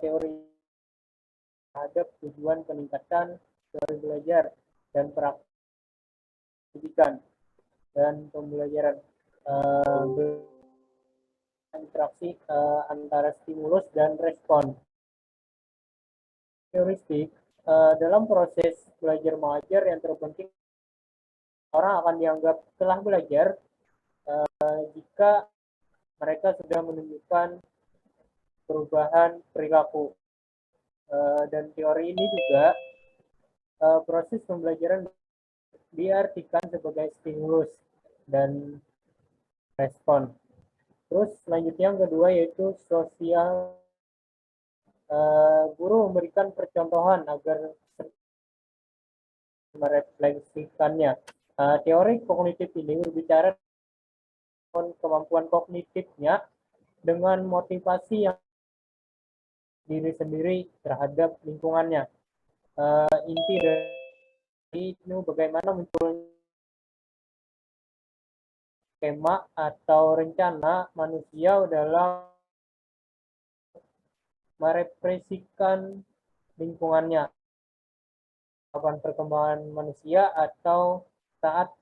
teori terhadap tujuan peningkatan teori belajar dan praktik pendidikan dan pembelajaran interaksi antara stimulus dan respon. Heuristik dalam proses belajar mengajar yang terpenting, orang akan dianggap telah belajar jika mereka sudah menunjukkan perubahan perilaku. Dan teori ini juga proses pembelajaran diartikan sebagai stimulus dan respon. Terus selanjutnya yang kedua yaitu sosial. Guru memberikan percontohan agar merefleksikannya. Teori kognitif ini berbicara tentang kemampuan kognitifnya dengan motivasi yang diri sendiri terhadap lingkungannya. Inti dari ini bagaimana muncul skema atau rencana manusia dalam merepresikan lingkungannya, kapan perkembangan manusia atau saat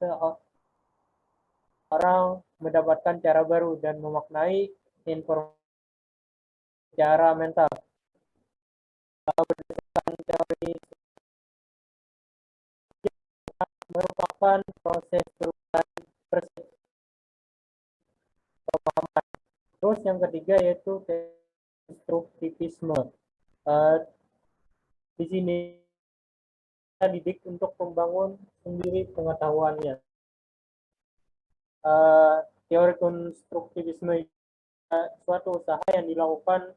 orang mendapatkan cara baru dan memaknai informasi secara mental. Berdasarkan teori merupakan proses perubahan persepsi pemahaman. Terus yang ketiga yaitu konstruktivisme. Di sini kita didik untuk membangun sendiri pengetahuannya. Teori konstruktivisme suatu usaha yang dilakukan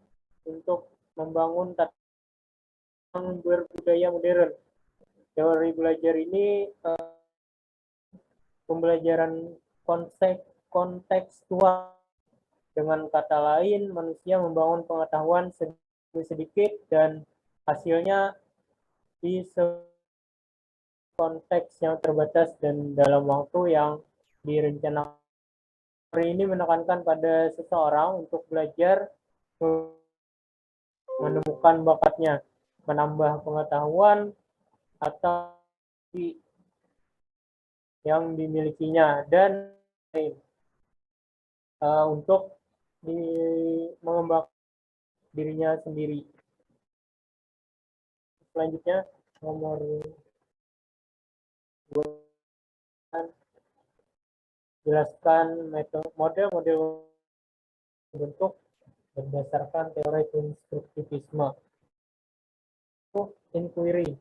untuk membangun tatanan berbudaya modern. Teori belajar ini pembelajaran kontekstual. Dengan kata lain, manusia membangun pengetahuan sedikit dan hasilnya di konteks yang terbatas dan dalam waktu yang direncanakan. Teori ini menekankan pada seseorang untuk belajar menemukan bakatnya, menambah pengetahuan atau yang dimilikinya dan untuk mengembangkan dirinya sendiri. Selanjutnya nomor 2, jelaskan model-model bentuk berdasarkan teori konstruktivisme. Inquiry.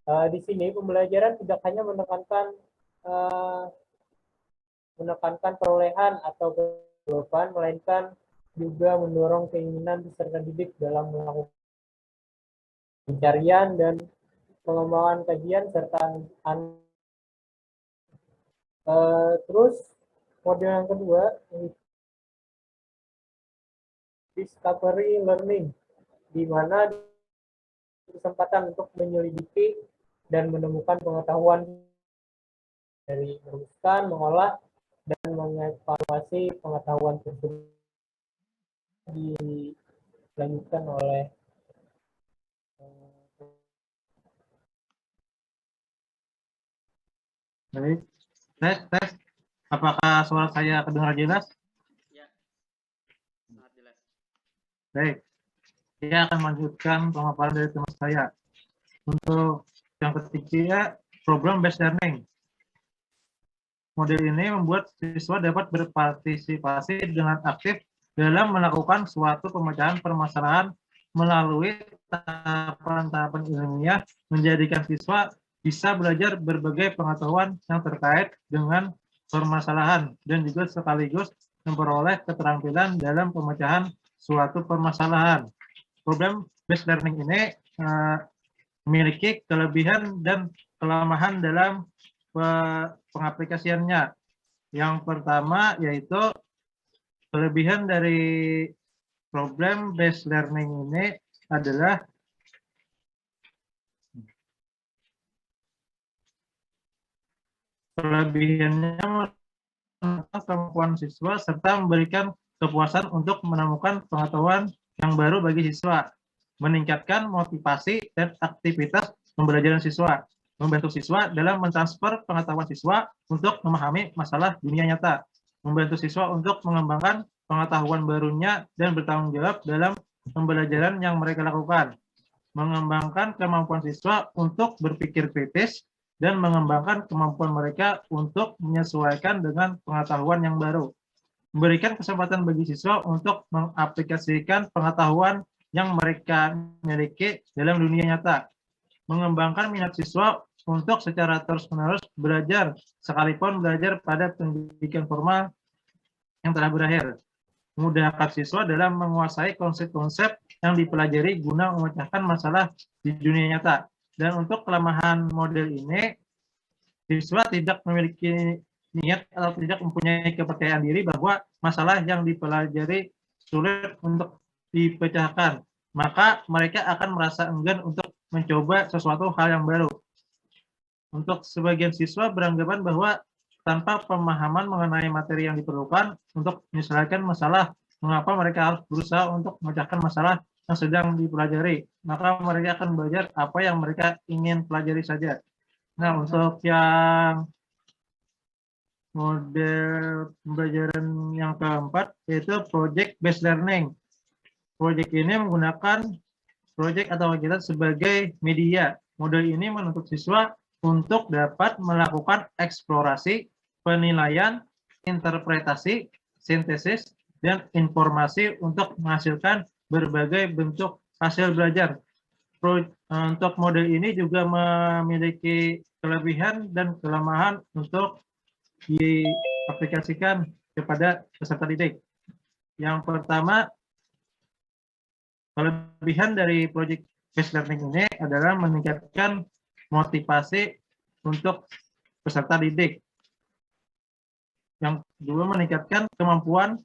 Di sini pembelajaran tidak hanya menekankan perolehan atau jawaban, melainkan juga mendorong keinginan peserta didik dalam melakukan pencarian dan pengembangan kajian serta terus model yang kedua discovery learning, di mana kesempatan untuk menyelidiki dan menemukan pengetahuan dari merumuskan, mengolah, dan mengevaluasi pengetahuan tersebut dilanjutkan oleh Baik, tes. Apakah suara saya kedengar jelas? Ya, sangat jelas. Baik, saya akan melanjutkan pemaparan dari teman saya. Untuk yang ketiga, program based learning. Model ini membuat siswa dapat berpartisipasi dengan aktif dalam melakukan suatu pemecahan permasalahan melalui tahapan-tahapan ilmiah, menjadikan siswa bisa belajar berbagai pengetahuan yang terkait dengan permasalahan dan juga sekaligus memperoleh keterampilan dalam pemecahan suatu permasalahan. Program based learning ini memiliki kelebihan dan kelemahan dalam pengaplikasiannya. Yang pertama yaitu kelebihan dari program based learning ini adalah kelebihannya menambah kemampuan siswa serta memberikan kepuasan untuk menemukan pengetahuan yang baru bagi siswa, meningkatkan motivasi dan aktivitas pembelajaran siswa, membantu siswa dalam mentransfer pengetahuan siswa untuk memahami masalah dunia nyata, membantu siswa untuk mengembangkan pengetahuan barunya dan bertanggung jawab dalam pembelajaran yang mereka lakukan, mengembangkan kemampuan siswa untuk berpikir kritis, dan mengembangkan kemampuan mereka untuk menyesuaikan dengan pengetahuan yang baru, memberikan kesempatan bagi siswa untuk mengaplikasikan pengetahuan yang mereka miliki dalam dunia nyata, mengembangkan minat siswa untuk secara terus-menerus belajar, sekalipun belajar pada pendidikan formal yang telah berakhir, memudahkan siswa dalam menguasai konsep-konsep yang dipelajari guna memecahkan masalah di dunia nyata. Dan untuk kelemahan model ini, siswa tidak memiliki niat atau tidak mempunyai kepercayaan diri bahwa masalah yang dipelajari sulit untuk dipecahkan, maka mereka akan merasa enggan untuk mencoba sesuatu hal yang baru. Untuk sebagian siswa beranggapan bahwa tanpa pemahaman mengenai materi yang diperlukan untuk menyelesaikan masalah, mengapa mereka harus berusaha untuk memecahkan masalah yang sedang dipelajari, maka mereka akan belajar apa yang mereka ingin pelajari saja. Nah, untuk yang model pembelajaran yang keempat, yaitu project based learning. Project ini menggunakan project atau kegiatan sebagai media. Model ini menuntut siswa untuk dapat melakukan eksplorasi, penilaian, interpretasi, sintesis, dan informasi untuk menghasilkan berbagai bentuk hasil belajar. Untuk model ini juga memiliki kelebihan dan kelemahan untuk diaplikasikan kepada peserta didik. Yang pertama, kelebihan dari project based learning ini adalah meningkatkan motivasi untuk peserta didik. Yang kedua, meningkatkan kemampuan